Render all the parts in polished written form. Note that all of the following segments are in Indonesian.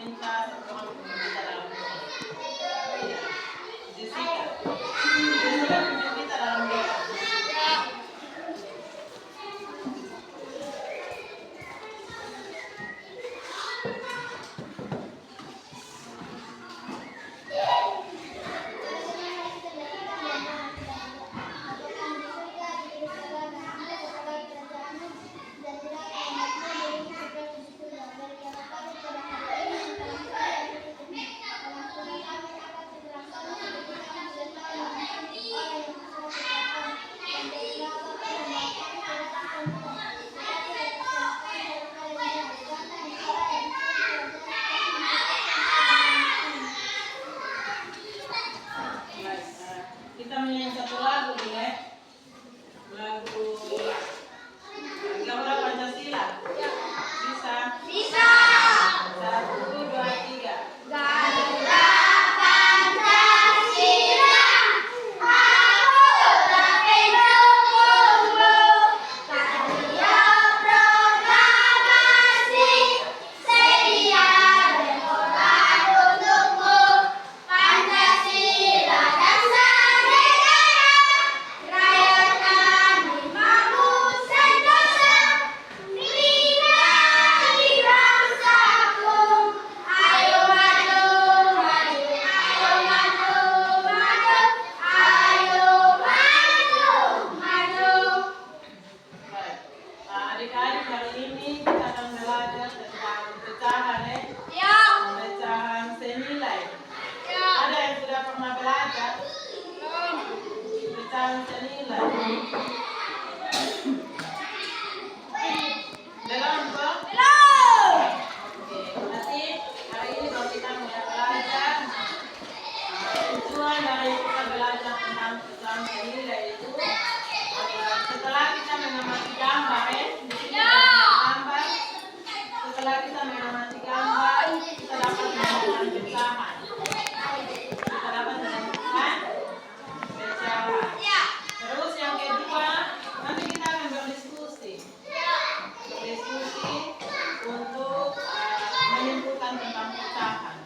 meminta satu orang untuk meminta dalam doa. Iya. Jessica. Jessica pimpin kita dalam doa. Kita menyanyi satu lagu boleh? Lagu Garuda Pancasila. Bisa? Bisa. 1, 2, 3. Garuda Pancasila, aku tapi dukungmu. Setiap proklamasi sedia berkorban untukmu. Pancasila dasar negara, rayakan imamu sentosa. Nikmati bangsaku, ayo maju, maju, ayo maju, maju, ayo maju, maju. Baik. Adik-adik hari ini kita akan belajar tentang pecahan Ya, pecahan senilai. ya. Ada yang sudah pernah belajar pecahan senilai? Belum kok? Belum. Oke, nanti hari ini kalau kita mulai belajar, tujuan dari kita belajar tentang pecahan senilai itu adalah setelah kita mengamati gambar di sini ada gambar. Setelah kita mengamati gambar, kita dapat menemukan pecahan. Kita dapat menemukan pecahan. Ya, Terus yang kedua, nanti kita akan berdiskusi. ya. Diskusi untuk menyimpulkan tentang pecahan.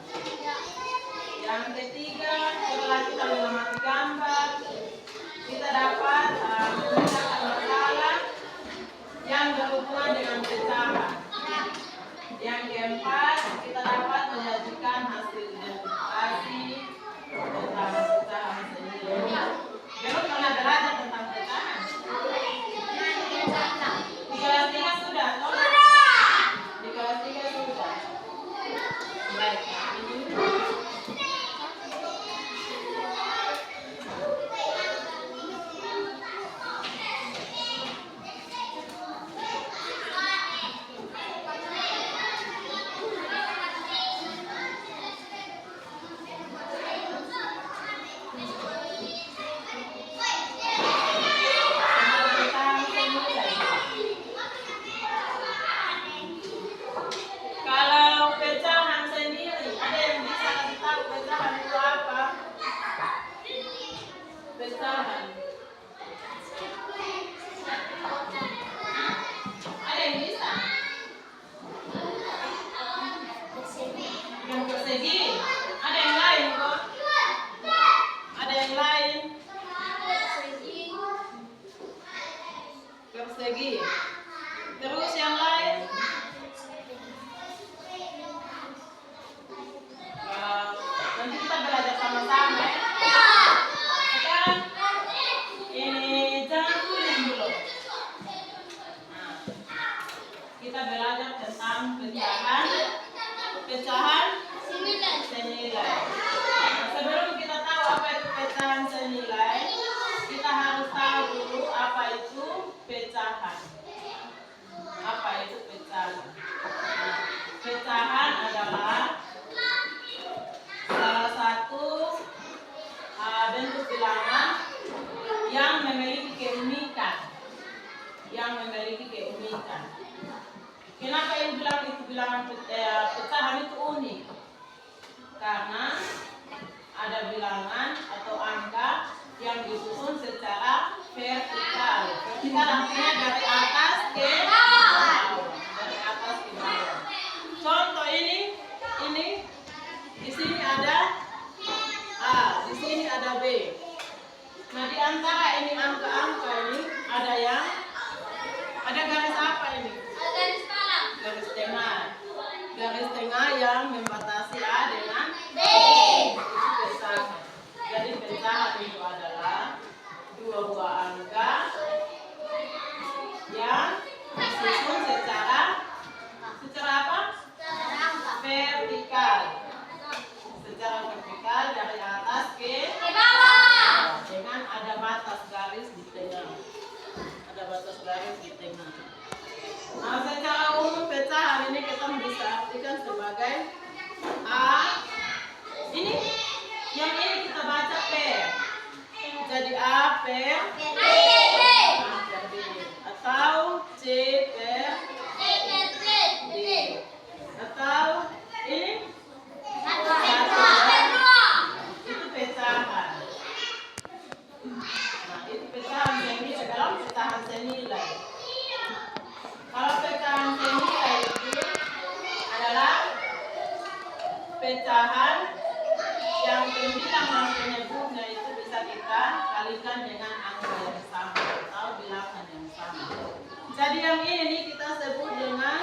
Yang ketiga, setelah kita mengamati gambar, kita dapat memecahkan masalah yang berhubungan dengan pecahan. Yang keempat, kita dapat menyajikan hasil identifikasi tentang pecahan senilai. Belum pernah belajar tentang pecahan. Di kelas 3 sudah, toh? Di kelas 3 sudah. Baik. Tentang pecahan senilai. Kalau pecahan senilai, ada yang bisa kasih tahu pecahan itu apa? Pecahan. Ada yang bisa? Yang persegi. Ada yang lain kok? Ada yang lain? Persegi. Terus yang lain? Nanti kita belajar sama-sama ya. Sekarang ini jangan tulis dulu. Nah, kita belajar tentang pecahan senilai. B. Nah di antara ini angka-angka ini ada garis apa ini? Garis tengah. Garis tengah. Garis tengah yang membatasi A dengan B. itu pecahan. Jadi pecahan itu adalah dua buah angka yang disusun secara apa? Vertikal. Secara vertikal dari atas ke Bawah. dengan ada batas garis di tengah. Ada batas garis di tengah. Nah, secara umum pecahan ini kita bisa artikan sebagai A. Ini yang ini kita baca per. Jadi A per B atau C per D atau ini itu pecahan. Nah, itu pecahan senilai dalam pecahan senilai. Kalau pecahan senilai itu adalah pecahan yang pembilang dan penyebutnya itu bisa kita kalikan dengan angka yang sama atau bilangan yang sama. Jadi yang ini nih kita sebut dengan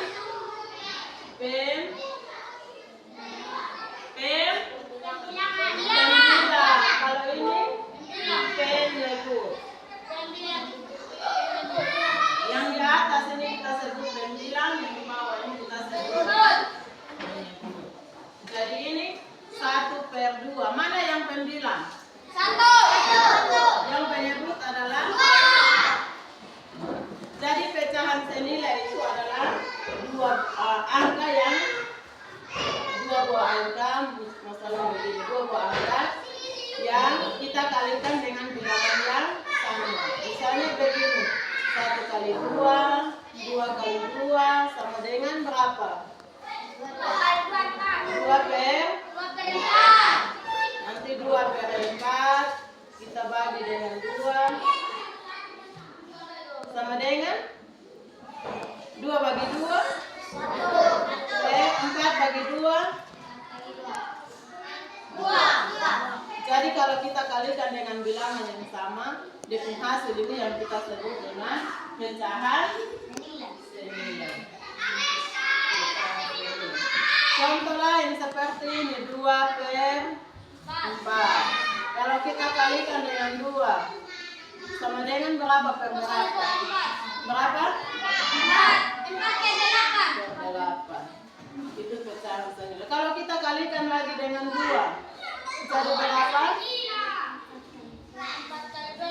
pembilang. Kalau ini penyebut. Yang di atas ini kita sebut pembilang, yang di bawah ini kita sebut penyebut. Jadi ini 1/2. Mana yang pembilang? 1. Yang penyebut adalah. Jadi pecahan senilai itu adalah dua angka yang dua buah angka, masalah begini, dua buah angka yang kita kalikan dengan bilangan yang sama. Misalnya begini, 1 kali 2, 2 kali 2 sama dengan berapa? 2 per 4. Nanti 2 per 4 kita bagi dengan 2 sama dengan 2 bagi 2 4 bagi 2. Jadi kalau kita kalikan dengan bilangan yang sama, dengan hasil ini yang kita sebut dengan pecahan senilai. Contoh lain seperti ini 2 per 4. Kalau kita kalikan dengan 2 sama dengan berapa per berapa? Berapa? 8. Itu pecahan senilai. Kalau kita kalikan lagi dengan 2 jadi berapa? 8.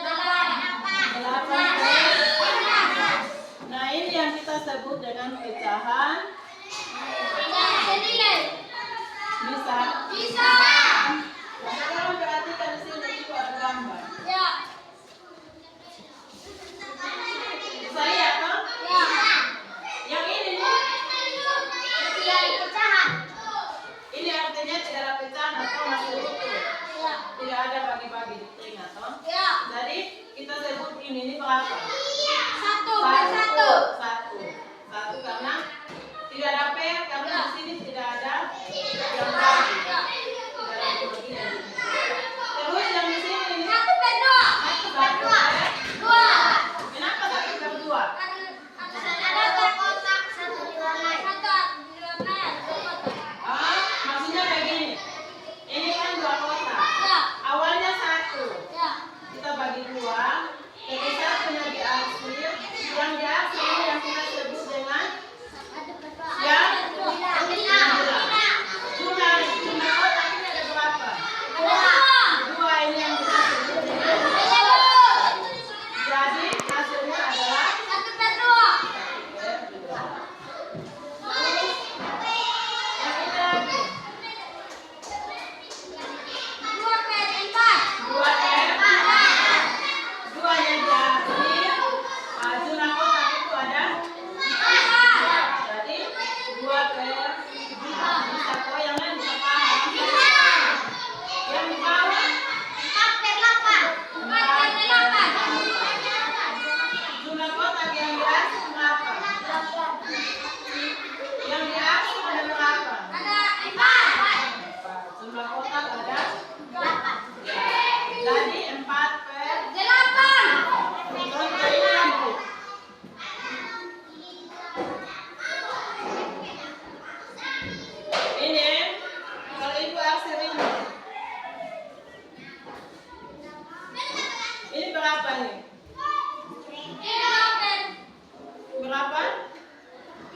Nah ini yang kita sebut dengan pecahan bisa. Nah, sekarang perhatikan di sini itu ada gambar. Bisa lihat toh? Yang ini nih. Ini artinya tidak ada pecahan atau masih utuh. Tidak ada bagi-bagi di tengah toh. Jadi kita sebut ini berapa? 1 karena tidak ada per, karena di sini tidak ada yang bagi. Tidak ada yang bagi. Terus yang di sini 1 per 2. Kenapa 1 per 2? Maksudnya begini. Ini kan 2 kotak. Awalnya 1. Kita bagi 2. Jadi 1-nya diarsir. Yang diarsir kasir ini. Ini berapa nih? Berapa?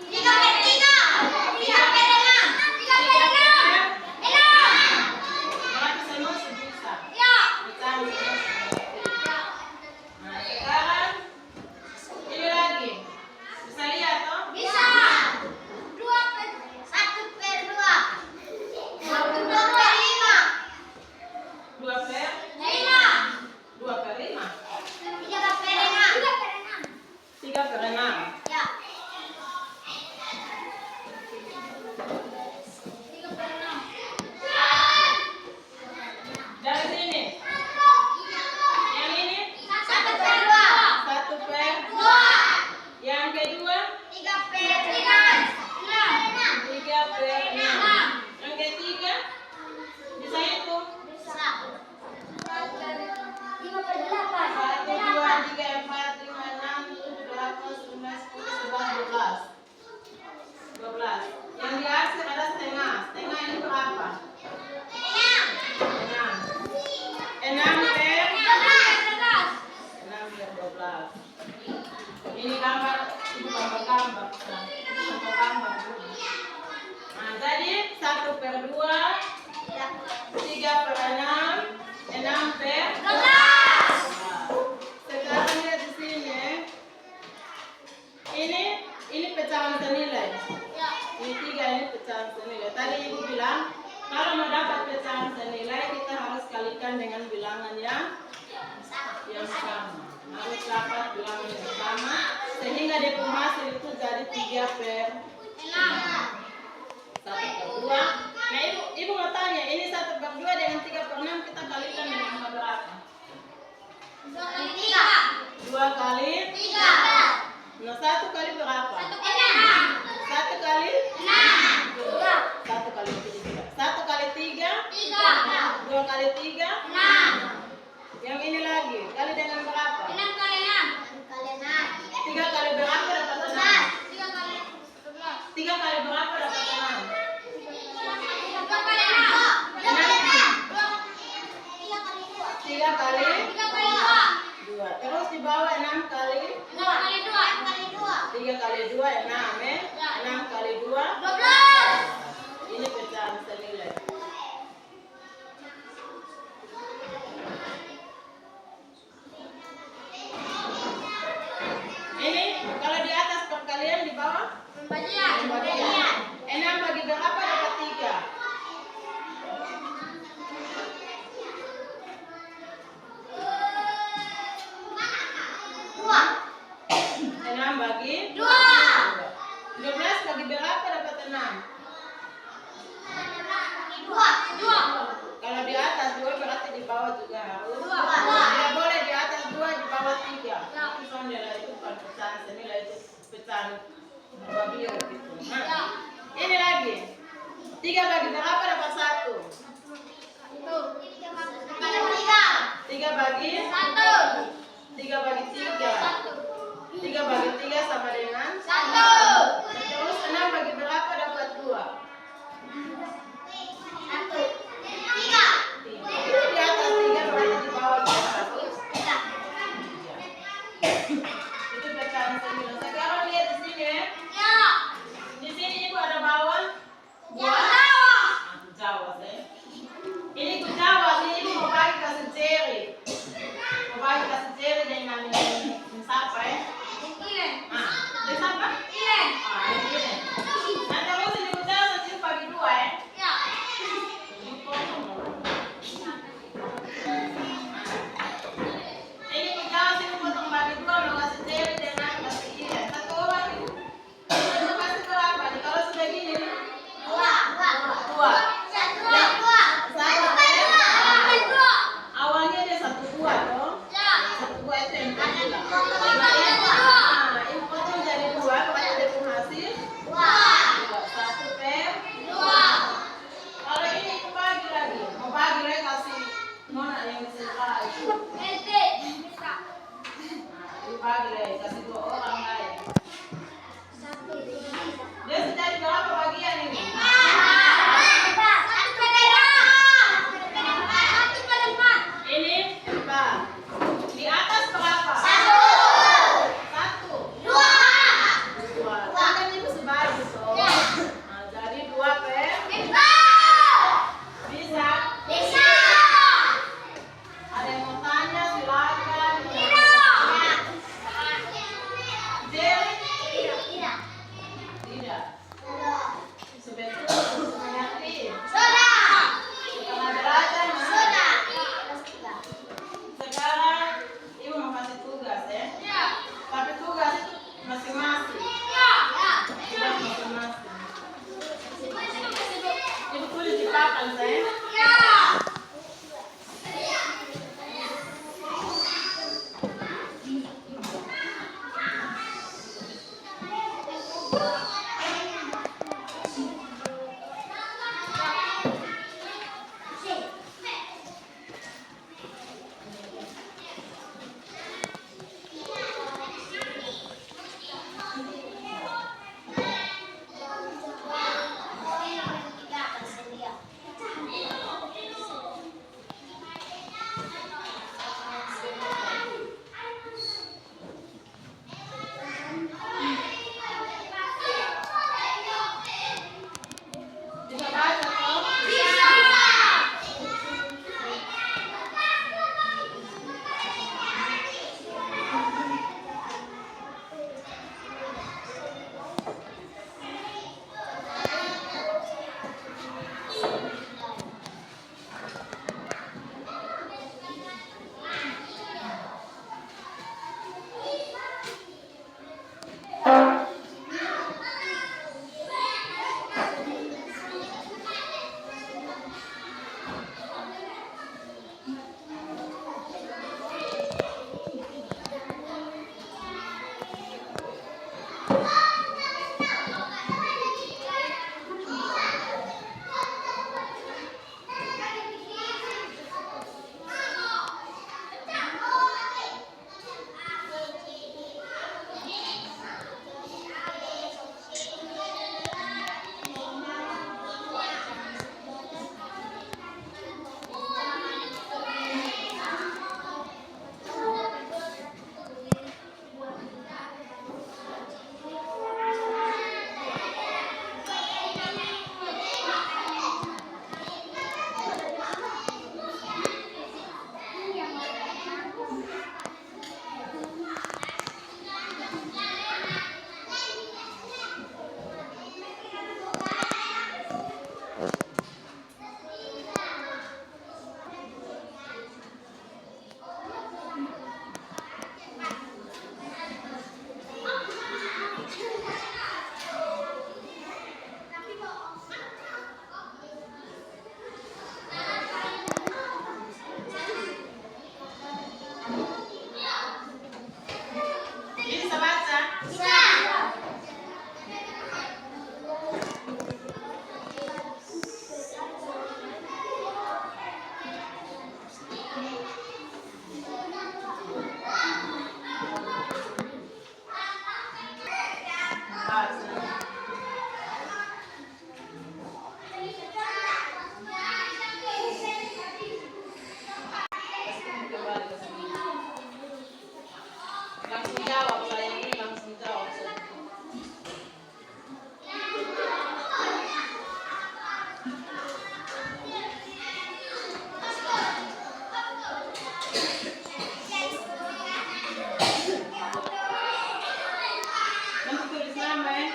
3/3. Berapa semua sebisa? Ya. Pecahan semua segitiga. Nah, sekarang ini lagi. Bisa lihat toh? Bisa. 1/2. 2 per 5. 2 per 5. 3/6. 3 per 6. Ya. 3/6. Dari sini. Yang ini 1/2. 1 per. 2. Yang kedua 3/3. 6. 3 per 6. Yang ketiga bisa itu. Bisa. 5/8. 1, 2, 3, 4, 5, 6, 7, 8, 9, 10, 11, 12. 12. Yang di akhir ada setengah. Setengah ini berapa? 6. 6 per 6 per 12. Ini gambar, ibu gambar-gambar. Gambar-gambar. Nah, jadi 1 per 2, 3 per 6, 6 per 12. Sekarang lihat di sini. Ini pecahan senilai. Ini 3 ini pecahan senilai. Tadi ibu bilang kalau mau dapat pecahan senilai kita harus kalikan dengan bilangan yang sama. Harus dapat bilangan yang sama sehingga dia punya hasil itu jadi 3 per 1 per 2. Nah ibu mau tanya ini 1 per 2 dengan 3 per 6 kita kalikan dengan berapa? 2 kali. Nah 1 kali berapa? 1 kali 1 kali 3. 1 kali 3. 2 kali 3. Yang ini lagi kali dengan berapa? 3 kali berapa dapat 6? 3 kali berapa dapat 6? 3 kali 2. Terus di bawah 6 kali 3 kali 2 6 ya. 6 kali 2 ini pecahan senilai. Ini kalau di atas perkalian di bawah pembagian. 6 bagi berapa dapat 3? 6 bagi 12 bagi berapa dapat 6? Kalau di atas 2 berarti di bawah juga harus. Tidak boleh di atas 2 di bawah 3. Itu sondela itu bukan pecahan senilai itu pecahan babio gitu. Nah, ini lagi 3 bagi berapa dapat 1? 3 bagi 3 bagi 3. 3 bagi 3 sama dengan 1. Terus 6 bagi berapa dapat 2? 3. Di atas 3 berarti di bawah 200. Itu pecahan senilai. Sekarang lihat di sini ya. Di sini ibu ada bawang buah. Jawa saya. Ini ku Jawa sih ibu mau bagi kasih ceri. Mau bagi kasih ceri dengan siapa ya? Nah, selesai? Ya. Bisa baca toh? Bisa baca? Bisa. Baca. Kembali ke sini. Langsung jawab, saya ini langsung jawab. Nanti tulis nama ya.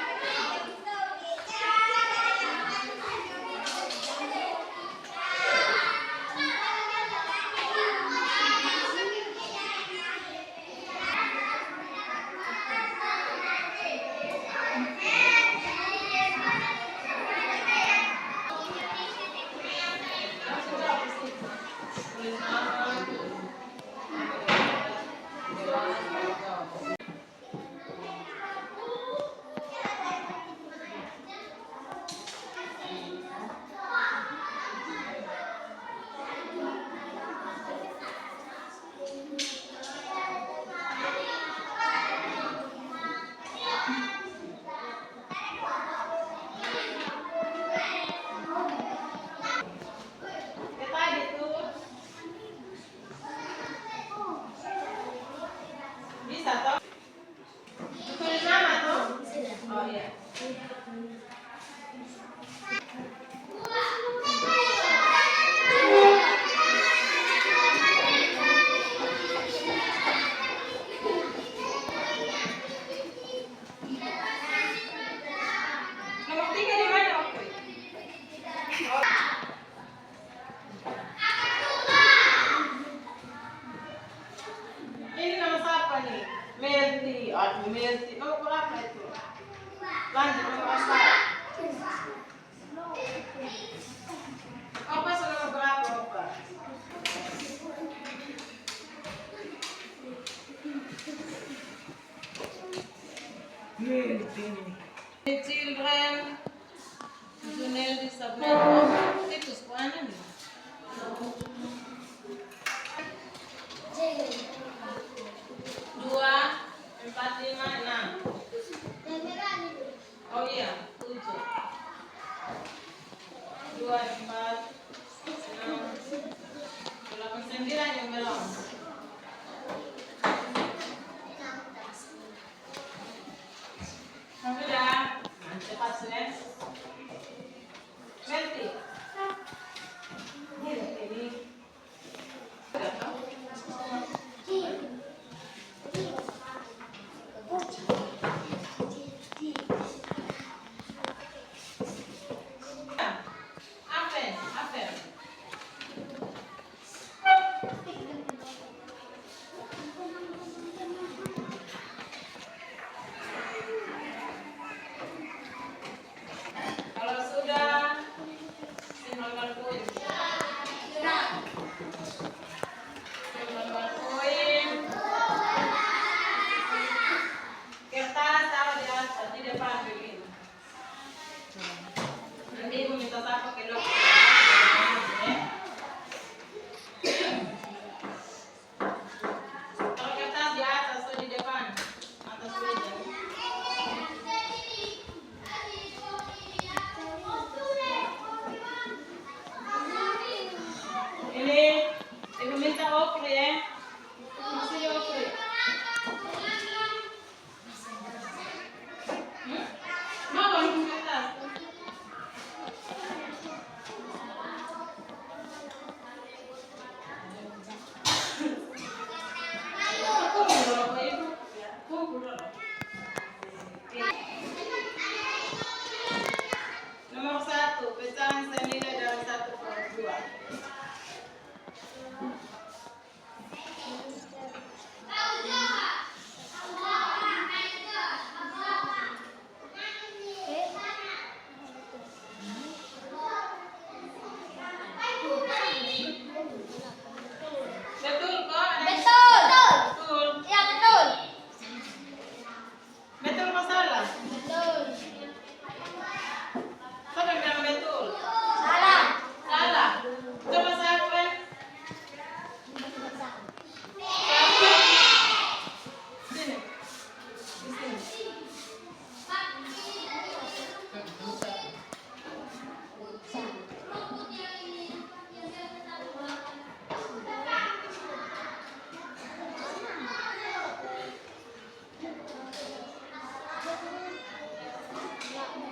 Langsung jawab di situ. Tulis nama. Jawab. Kita itu bisa toh? Tulis nama toh? Oh iya. Nomor 3 di mana waktu itu? Oh. Ini nama siapa nih? Merti. Aduh, Merti. Nomor berapa itu? Lanjut, nomor 4. empat, enam, delapan, sembilan yang belum. Sudah, nah, cepat sudah. Berarti, ini. Kalau sudah, simbolkan koin. Simbolkan koin. Kertas taruh di atas, di depan begini. Nanti ibu minta taruh ke dokter. Kalau kertas di atas atau di depan, atas meja. Ini ibu minta okre ya. Masih okre. Mau ibu kertas? Kumpul dulu Pak Ibu. Kumpul dulu. Nomor 1, pecahan senilai dari 1/2. Betul kok? Betul. Betul. Ya, betul. Betul kok salah? Betul. Siapa yang bilang betul? Salah. Salah. Coba saya ulang. Sini. Di sini.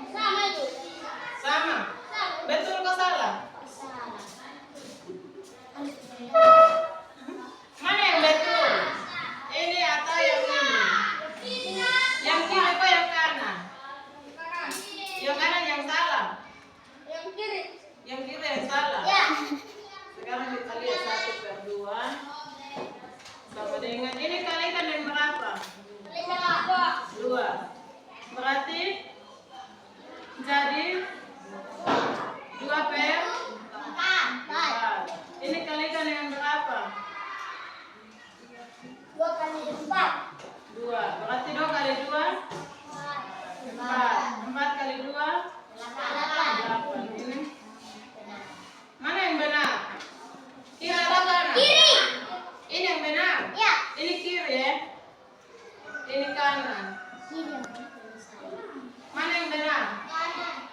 Sama itu. Sama. Betul kok salah? Salah. Mana yang betul? Ini atau yang ini? Yang kiri apa yang kanan? Yang kanan yang salah. Yang kiri. Yang kiri yang salah. Ya. Sekarang kita lihat 1/2 sama dengan ini kalikan dengan berapa? Lima. 2. Berarti jadi 2/4. Ini kalikan dengan berapa? 2 kali 4. 2. Berarti 2 kali 2 4. 4 kali 2 8. Ini mana yang benar? Kiri atau kanan? Kiri. Ini yang benar. Ya. Ini kiri ya. Ini kanan. Kiri. Mana yang benar?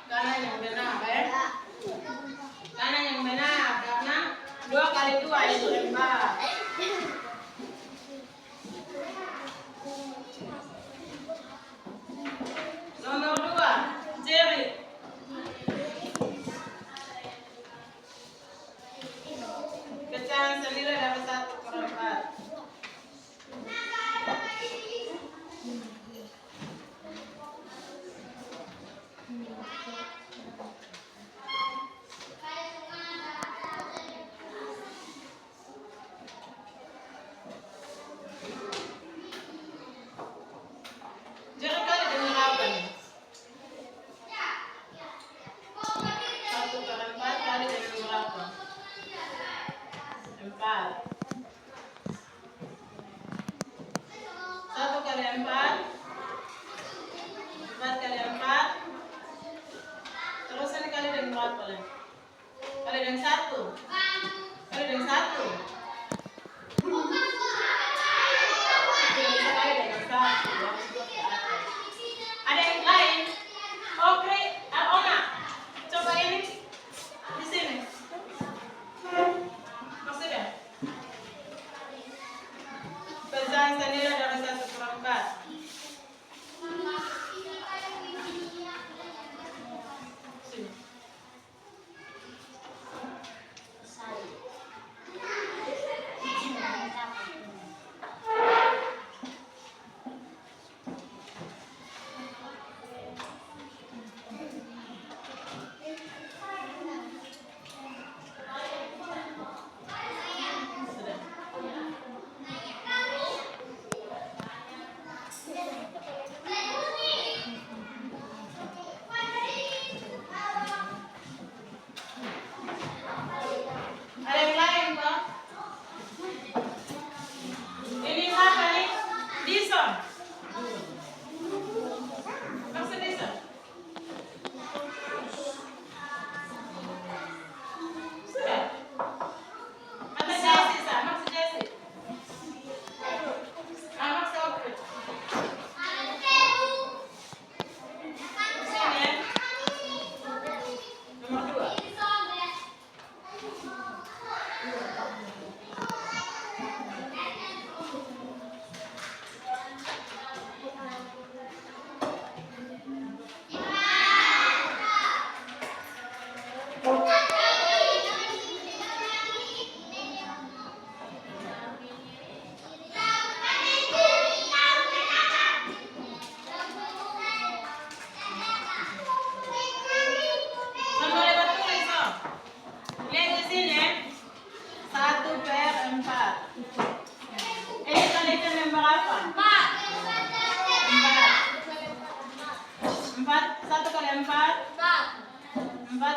Kanan yang benar ya. Kanan yang benar karena 2 kali 2 itu 4. Nomor 2, Jerry. Pecahan senilai dari 1/4. Jerry kali dengan apa nih? 1/4 kali dengan berapa? 4. 1 kali 4. 4 kali 4. Terus ini kali dengan berapa lagi? Kali dengan 1. Kali dengan 1. Tidak bisa kali dengan 1. Ada yang lain? Oke, Ona. Coba ini di sini.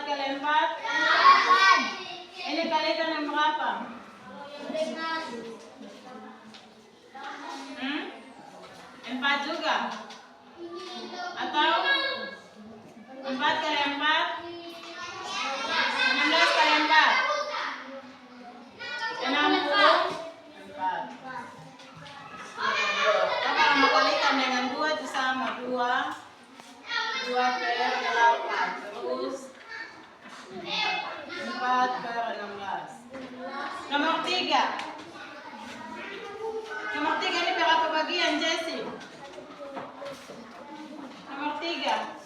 kali 4? Ini kalikan yang berapa? 4 juga? Atau 4 kali 4? 16 kali 4? 64. Kalau mau kalikan dengan 2 itu sama 2 per 8. Terus 4 per 16. Nomor 3. Nomor 3 ini berapa bagian, Jessie? Nomor 3.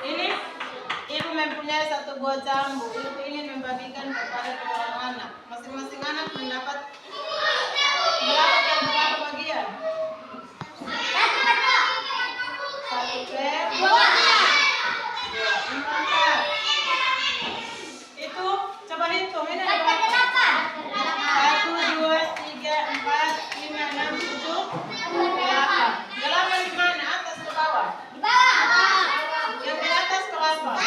Ini ibu mempunyai 1 buah jambu. Ibu ingin membagikan kepada 2 orang anak. Masing-masing anak mendapat berapa bagian? 1 per 4. Itu coba hitung ini ada berapa? 1, 2, 3, 4, 5, 6, 7, 8. 8 di mana? Atas ke bawah? Yang di atas berapa? 4.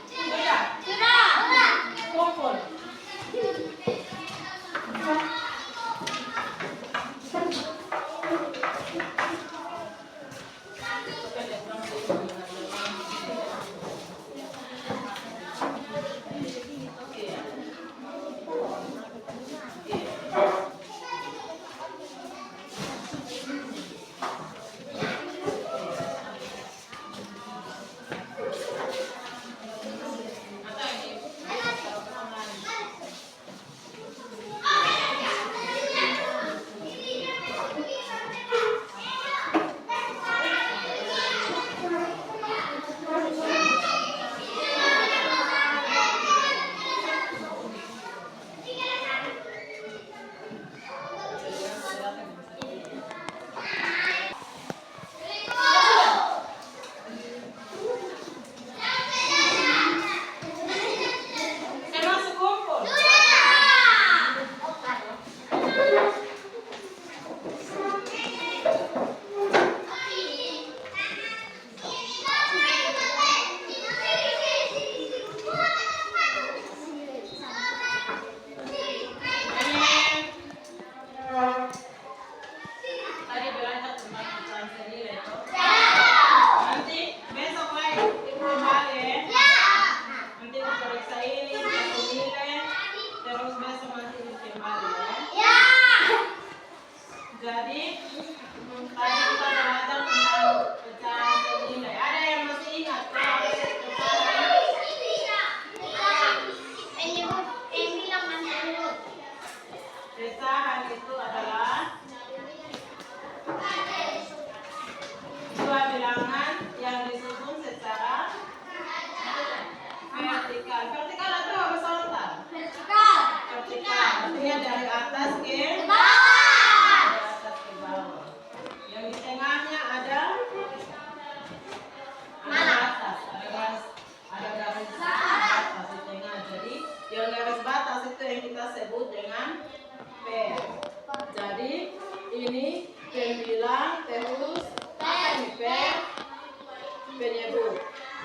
Sudah? Kumpul.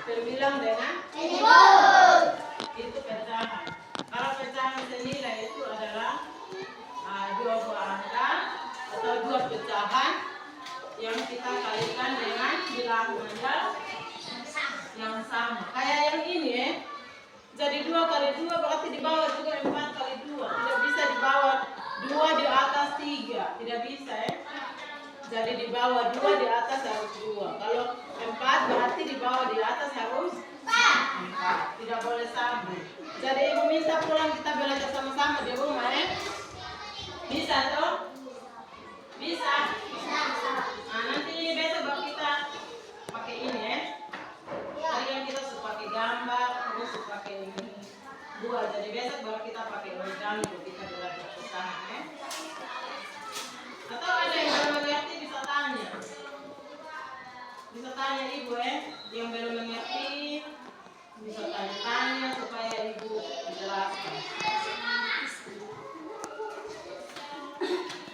Terbilang dengan itu pecahan. Kalau pecahan senilai itu adalah 2 buah angka atau 2 pecahan yang kita kalikan dengan bilangan yang sama. Kayak yang ini ya. Jadi 2 kali 2 berarti di bawah juga 4 kali 2. Tidak bisa di bawah 2 di atas 3. Tidak bisa ya. Jadi di bawah 2 di atas harus 2. Kalau 4 berarti di bawah di atas harus 4. Tidak boleh sama. Jadi ibu minta pulang kita belajar sama-sama di rumah ya. Bisa toh? Bisa? Nah nanti besok baru kita pakai ini ya. Tadi yang kita suka pakai gambar, terus suka pakai ini 2. Jadi besok baru kita pakai origami untuk kita belajar bersama ya. Atau ada yang belum mengerti bisa tanya. Bisa tanya ibu ya. Yang belum mengerti bisa tanya-tanya supaya ibu menjelaskan.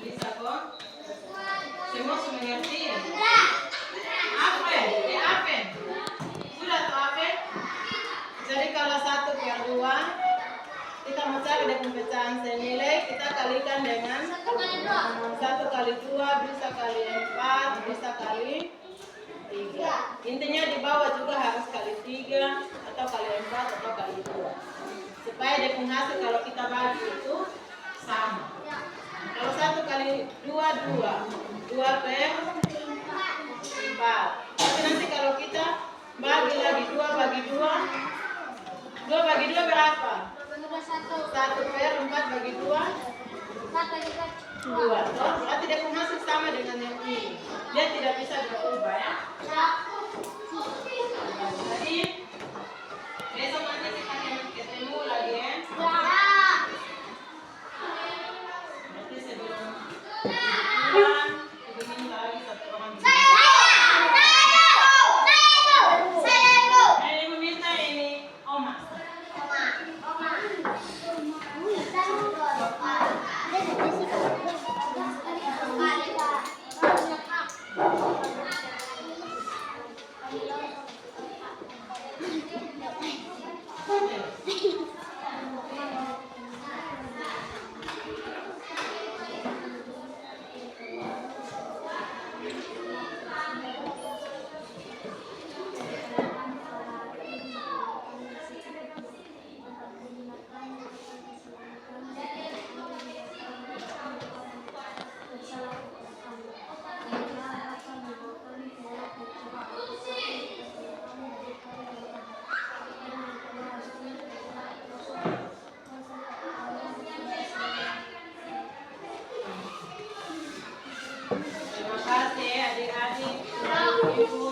Bisa kok? Semua sudah mengerti? Apa ya? per 2. Kita mau cari dari pecahan senilai, kita kalikan dengan 1 kali 2 bisa kali 4 bisa kali 3. Intinya di bawah juga harus kali 3 atau kali 4 atau kali 2. Supaya dari hasil kalau kita bagi itu sama. Kalau 1 kali 2 2 per 4. Tapi nanti kalau kita bagi lagi 2 bagi 2 bagi 2 berapa? 1 per 4 bagi 2 2. Toh, berarti dia hasil sama dengan yang ini. Dia tidak bisa berubah ya. Jadi besok nanti kita ketemu lagi ya. Nanti sebelum pulang, ibu minta lagi 1 orang. Ibu minta ini Oma. Terima kasih adik-adik, ibu.